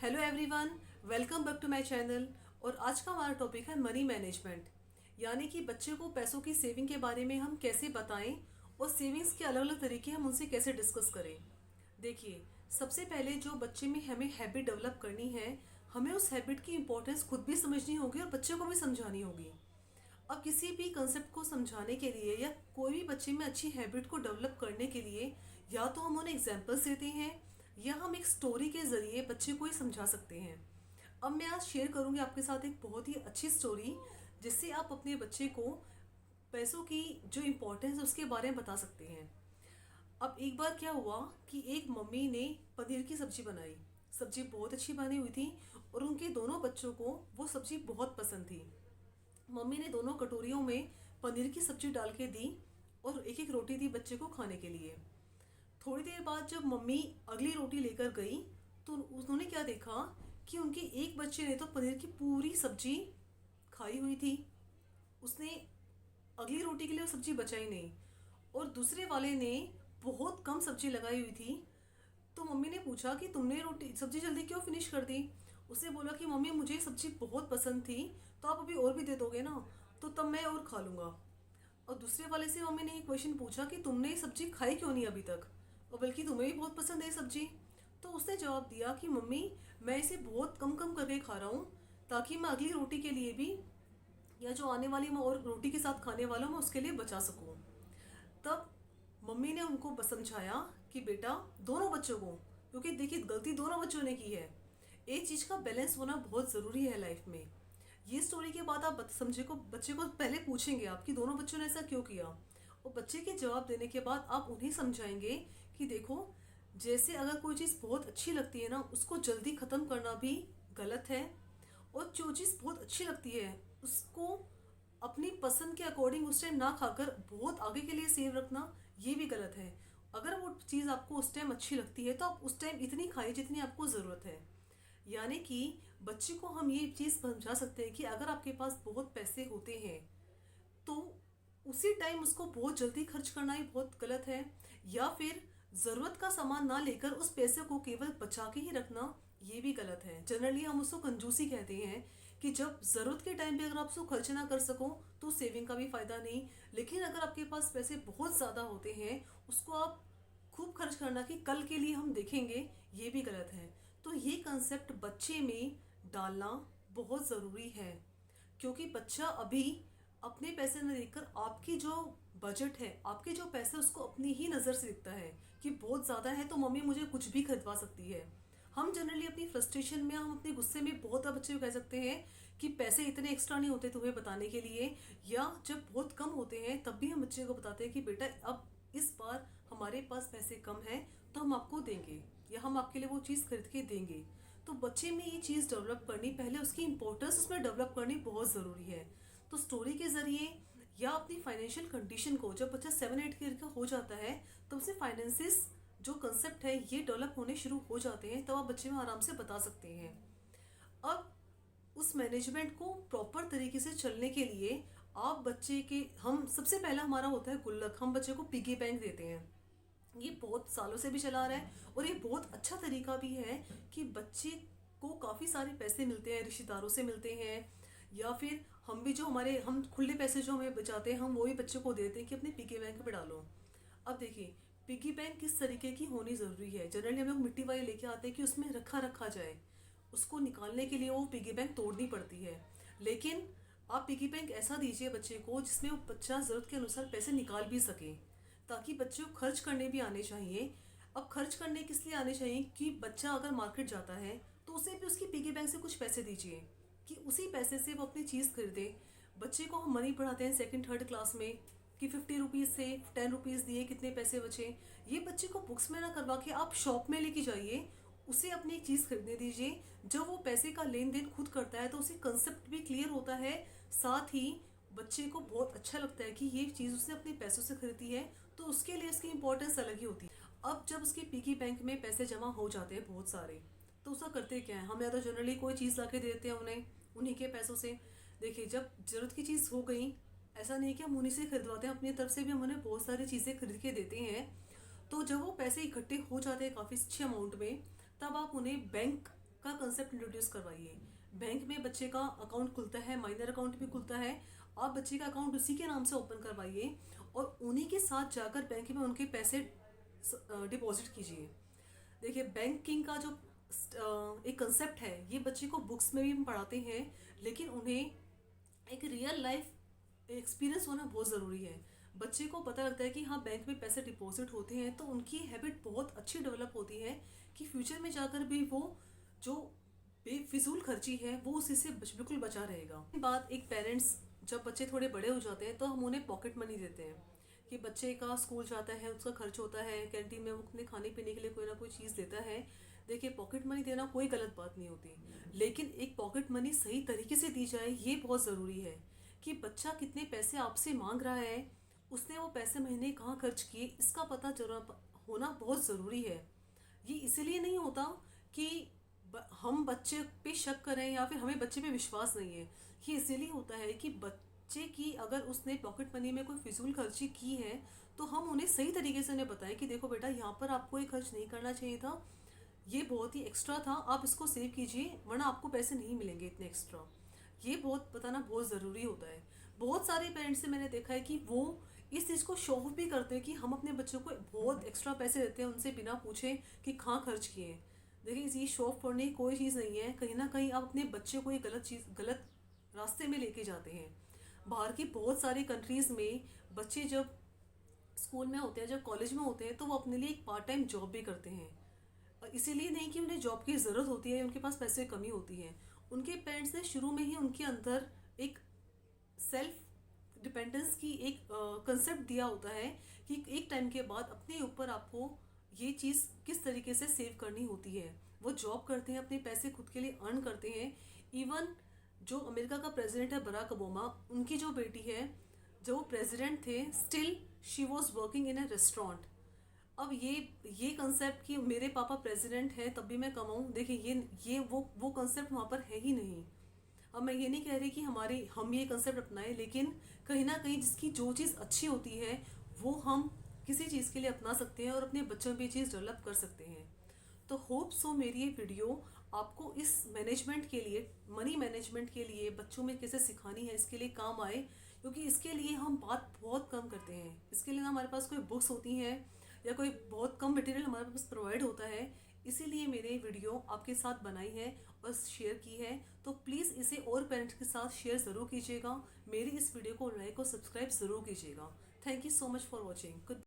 Hello everyone, welcome back to my channel. और आज का हमारा टॉपिक है मनी मैनेजमेंट, यानी कि बच्चे को पैसों की सेविंग के बारे में हम कैसे बताएं और सेविंग्स के अलग अलग तरीके हम उनसे कैसे डिस्कस करें। देखिए, सबसे पहले जो बच्चे में हमें हैबिट डेवलप करनी है, हमें उस हैबिट की इंपॉर्टेंस खुद भी समझनी होगी और बच्चे को भी समझानी होगी। अब किसी भी कंसेप्ट को समझाने के लिए या कोई भी बच्चे में अच्छी हैबिट को डेवलप करने के लिए या तो हम उन्हें एग्जाम्पल्स देते हैं या हम एक स्टोरी के ज़रिए बच्चे को ही समझा सकते हैं। अब मैं आज शेयर करूंगी आपके साथ एक बहुत ही अच्छी स्टोरी, जिससे आप अपने बच्चे को पैसों की जो इम्पोर्टेंस है उसके बारे में बता सकते हैं। अब एक बार क्या हुआ कि एक मम्मी ने पनीर की सब्जी बनाई। सब्जी बहुत अच्छी बनी हुई थी और उनके दोनों बच्चों को वो सब्जी बहुत पसंद थी। मम्मी ने दोनों कटोरियों में पनीर की सब्जी डाल के दी और एक एक रोटी दी बच्चे को खाने के लिए। थोड़ी देर बाद जब मम्मी अगली रोटी लेकर गई तो उन्होंने क्या देखा कि उनके एक बच्चे ने तो पनीर की पूरी सब्जी खाई हुई थी। उसने अगली रोटी के लिए वो सब्जी बचाई नहीं और दूसरे वाले ने बहुत कम सब्जी लगाई हुई थी। तो मम्मी ने पूछा कि तुमने रोटी सब्जी जल्दी क्यों फिनिश कर दी। उसने बोला कि मम्मी मुझे सब्जी बहुत पसंद थी, तो आप अभी और भी दे दोगे ना, तो तब मैं और खा लूँगा। और दूसरे वाले से मम्मी ने एक क्वेश्चन पूछा कि तुमने ये सब्जी खाई क्यों नहीं अभी तक, और बल्कि तुम्हें भी बहुत पसंद है ये सब्जी। तो उसने जवाब दिया कि मम्मी मैं इसे बहुत कम कम करके खा रहा हूँ, ताकि मैं अगली रोटी के लिए भी या जो आने वाली मैं और रोटी के साथ खाने वाला हूँ मैं उसके लिए बचा सकूँ। तब मम्मी ने उनको समझाया कि बेटा दोनों बच्चों को, क्योंकि देखिए गलती दोनों बच्चों ने की है, एक चीज़ का बैलेंस होना बहुत ज़रूरी है लाइफ में। ये स्टोरी के बाद आप समझे को बच्चे को पहले पूछेंगे आप कि दोनों बच्चों ने ऐसा क्यों किया, और बच्चे के जवाब देने के बाद आप उन्हें समझाएंगे कि देखो, जैसे अगर कोई चीज़ बहुत अच्छी लगती है ना, उसको जल्दी ख़त्म करना भी गलत है, और जो चीज़ बहुत अच्छी लगती है उसको अपनी पसंद के अकॉर्डिंग उस टाइम ना खाकर बहुत आगे के लिए सेव रखना ये भी गलत है। अगर वो चीज़ आपको उस टाइम अच्छी लगती है तो आप उस टाइम इतनी खाइए जितनी आपको ज़रूरत है। यानी कि बच्चे को हम ये चीज़ समझा सकते हैं कि अगर आपके पास बहुत पैसे होते हैं तो उसी टाइम उसको बहुत जल्दी खर्च करना ही बहुत गलत है, या फिर ज़रूरत का सामान ना लेकर उस पैसे को केवल बचा के ही रखना ये भी गलत है। जनरली हम उसको कंजूसी कहते हैं कि जब ज़रूरत के टाइम पे अगर आप उसको खर्च ना कर सको तो सेविंग का भी फ़ायदा नहीं, लेकिन अगर आपके पास पैसे बहुत ज़्यादा होते हैं उसको आप खूब खर्च करना कि कल के लिए हम देखेंगे, ये भी गलत है। तो ये कंसेप्ट बच्चे में डालना बहुत ज़रूरी है, क्योंकि बच्चा अभी अपने पैसे न देखकर आपकी जो बजट है, आपके जो पैसे उसको अपनी ही नज़र से दिखता है कि बहुत ज़्यादा है तो मम्मी मुझे कुछ भी खरीदवा सकती है। हम जनरली अपनी फ्रस्ट्रेशन में, हम अपने गुस्से में बहुत बच्चे को कह सकते हैं कि पैसे इतने एक्स्ट्रा नहीं होते तुम्हें बताने के लिए, या जब बहुत कम होते हैं तब भी हम बच्चे को बताते हैं कि बेटा अब इस बार हमारे पास पैसे कम हैं तो हम आपको देंगे या हम आपके लिए वो चीज़ खरीद के देंगे। तो बच्चे में ये चीज़ डेवलप करनी, पहले उसकी इंपॉर्टेंस उसमें डेवलप करनी बहुत ज़रूरी है। तो स्टोरी के ज़रिए या अपनी फाइनेंशियल कंडीशन को, जब बच्चा 7-8 ईयर का हो जाता है तब उसे फाइनेंसिस जो कंसेप्ट है ये डेवलप होने शुरू हो जाते हैं, तब आप बच्चे में आराम से बता सकते हैं। अब उस मैनेजमेंट को प्रॉपर तरीके से चलने के लिए आप बच्चे के, हम सबसे पहला हमारा होता है गुल्लक, हम बच्चे को पिगी बैंक देते हैं। ये बहुत सालों से भी चला आ रहा है और ये बहुत अच्छा तरीका भी है कि बच्चे को काफ़ी सारे पैसे मिलते हैं, रिश्तेदारों से मिलते हैं, या फिर हम भी जो हमारे हम खुले पैसे जो हमें बचाते हैं हम वो भी बच्चे को देते हैं कि अपने पिगी बैंक में डालो। अब देखिए, पिगी बैंक किस तरीके की होनी ज़रूरी है। जनरली हम लोग मिट्टी वाले लेके आते हैं कि उसमें रखा रखा जाए, उसको निकालने के लिए वो पिगी बैंक तोड़नी पड़ती है। लेकिन आप पिगी बैंक ऐसा दीजिए बच्चे को जिसमें वो बच्चा ज़रूरत के अनुसार पैसे निकाल भी सके, ताकि बच्चे को खर्च करने भी आने चाहिए। अब खर्च करने किस लिए आने चाहिए कि बच्चा अगर मार्केट जाता है तो उसे भी उसकी पिगी बैंक से कुछ पैसे दीजिए कि उसी पैसे से वो अपनी चीज़ खरीदे। बच्चे को हम मनी पढ़ाते हैं सेकंड थर्ड क्लास में कि 50 रुपीज़ से 10 रुपीज़ दिए कितने पैसे बचे। ये बच्चे को बुक्स में ना करवा के आप शॉप में लेके जाइए, उसे अपनी एक चीज़ खरीदने दीजिए। जब वो पैसे का लेन देन खुद करता है तो उसे कंसेप्ट भी क्लियर होता है, साथ ही बच्चे को बहुत अच्छा लगता है कि ये चीज़ उसने अपने पैसों से खरीदी है, तो उसके लिए उसकी इंपॉर्टेंस अलग ही होती है। अब जब उसके पिगी बैंक में पैसे जमा हो जाते हैं बहुत सारे, तो उसका करते क्या है, हम या तो जनरली कोई चीज़ ला के दे देते हैं उन्हें उन्हीं के पैसों से। देखिए, जब ज़रूरत की चीज़ हो गई, ऐसा नहीं कि हम उन्हीं से खरीदवाते हैं, अपनी तरफ से भी हम उन्हें बहुत सारी चीज़ें खरीद के देते हैं। तो जब वो पैसे इकट्ठे हो जाते हैं काफ़ी अच्छे अमाउंट में, तब आप उन्हें बैंक का कंसेप्ट इंट्रोड्यूस करवाइए। बैंक में बच्चे का अकाउंट खुलता है, माइनर अकाउंट भी खुलता है, आप बच्चे का अकाउंट उसी के नाम से ओपन करवाइए और उन्हीं के साथ जाकर बैंक में उनके पैसे डिपॉजिट कीजिए। देखिए, बैंकिंग का जो एक कंसेप्ट है, ये बच्चे को बुक्स में भी हम पढ़ाते हैं, लेकिन उन्हें एक रियल लाइफ एक्सपीरियंस होना बहुत ज़रूरी है। बच्चे को पता लगता है कि हाँ, बैंक में पैसे डिपॉजिट होते हैं, तो उनकी हैबिट बहुत अच्छी डेवलप होती है कि फ्यूचर में जाकर भी वो जो बेफिजूल खर्ची है वो उसी से बिल्कुल बचा रहेगा। बात एक पेरेंट्स, जब बच्चे थोड़े बड़े हो जाते हैं तो हम उन्हें पॉकेट मनी देते हैं कि बच्चे का स्कूल जाता है, उसका खर्च होता है, कैंटीन में वो अपने खाने पीने के लिए कोई ना कोई चीज़ देता है। देखिए, पॉकेट मनी देना कोई गलत बात नहीं होती, लेकिन एक पॉकेट मनी सही तरीके से दी जाए ये बहुत ज़रूरी है कि बच्चा कितने पैसे आपसे मांग रहा है, उसने वो पैसे महीने कहाँ खर्च किए, इसका पता जरूर होना बहुत ज़रूरी है। ये इसीलिए नहीं होता कि हम बच्चे पे शक करें या फिर हमें बच्चे पे विश्वास नहीं है। ये इसीलिए होता है कि बच्चे की अगर उसने पॉकेट मनी में कोई फिजूल खर्ची की है तो हम उन्हें सही तरीके से उन्हें बताएं कि देखो बेटा, यहाँ पर आपको ये खर्च नहीं करना चाहिए था, ये बहुत ही एक्स्ट्रा था, आप इसको सेव कीजिए वरना आपको पैसे नहीं मिलेंगे इतने एक्स्ट्रा। ये बहुत बताना बहुत ज़रूरी होता है। बहुत सारे पेरेंट्स से मैंने देखा है कि वो इस चीज़ को शो ऑफ भी करते हैं कि हम अपने बच्चों को बहुत एक्स्ट्रा पैसे देते हैं उनसे बिना पूछे कि कहाँ खर्च किए। देखिए, ये शो ऑफ करने की कोई चीज़ नहीं है, कहीं ना कहीं आप अपने बच्चे को ये गलत रास्ते में लेके जाते हैं। बाहर की बहुत सारी कंट्रीज़ में बच्चे जब स्कूल में होते हैं, जब कॉलेज में होते हैं, तो वो अपने लिए एक पार्ट टाइम जॉब भी करते हैं। और इसीलिए नहीं कि उन्हें जॉब की ज़रूरत होती है, उनके पास पैसे की कमी होती है। उनके पेरेंट्स ने शुरू में ही उनके अंदर एक सेल्फ डिपेंडेंस की एक कंसेप्ट दिया होता है कि एक टाइम के बाद अपने ऊपर आपको ये चीज़ किस तरीके से सेव करनी होती है। वो जॉब करते हैं, अपने पैसे खुद के लिए अर्न करते हैं। इवन जो अमेरिका का प्रेसिडेंट है बराक ओबामा, उनकी जो बेटी है, जो प्रेसिडेंट थे, still she was working in A restaurant. अब ये कंसेप्ट कि मेरे पापा प्रेसिडेंट हैं तब भी मैं कमाऊँ, देखिए ये वो कंसेप्ट वहाँ पर है ही नहीं। अब मैं ये नहीं कह रही कि हम ये कंसेप्ट अपनाएं, लेकिन कहीं ना कहीं जिसकी जो चीज़ अच्छी होती है वो हम किसी चीज़ के लिए अपना सकते हैं और अपने बच्चों में ये चीज़ डेवलप कर सकते हैं। तो होप सो मेरी ये वीडियो आपको इस मैनेजमेंट के लिए, मनी मैनेजमेंट के लिए बच्चों में कैसे सिखानी है इसके लिए काम आए, क्योंकि इसके लिए हम बात बहुत कम करते हैं। इसके लिए ना हमारे पास कोई बुक्स होती हैं या कोई बहुत कम मटेरियल हमारे पास प्रोवाइड होता है। इसीलिए मैंने वीडियो आपके साथ बनाई है और शेयर की है। तो प्लीज़ इसे और पेरेंट्स के साथ शेयर ज़रूर कीजिएगा। मेरी इस वीडियो को लाइक और सब्सक्राइब ज़रूर कीजिएगा। Thank you so much for watching. Good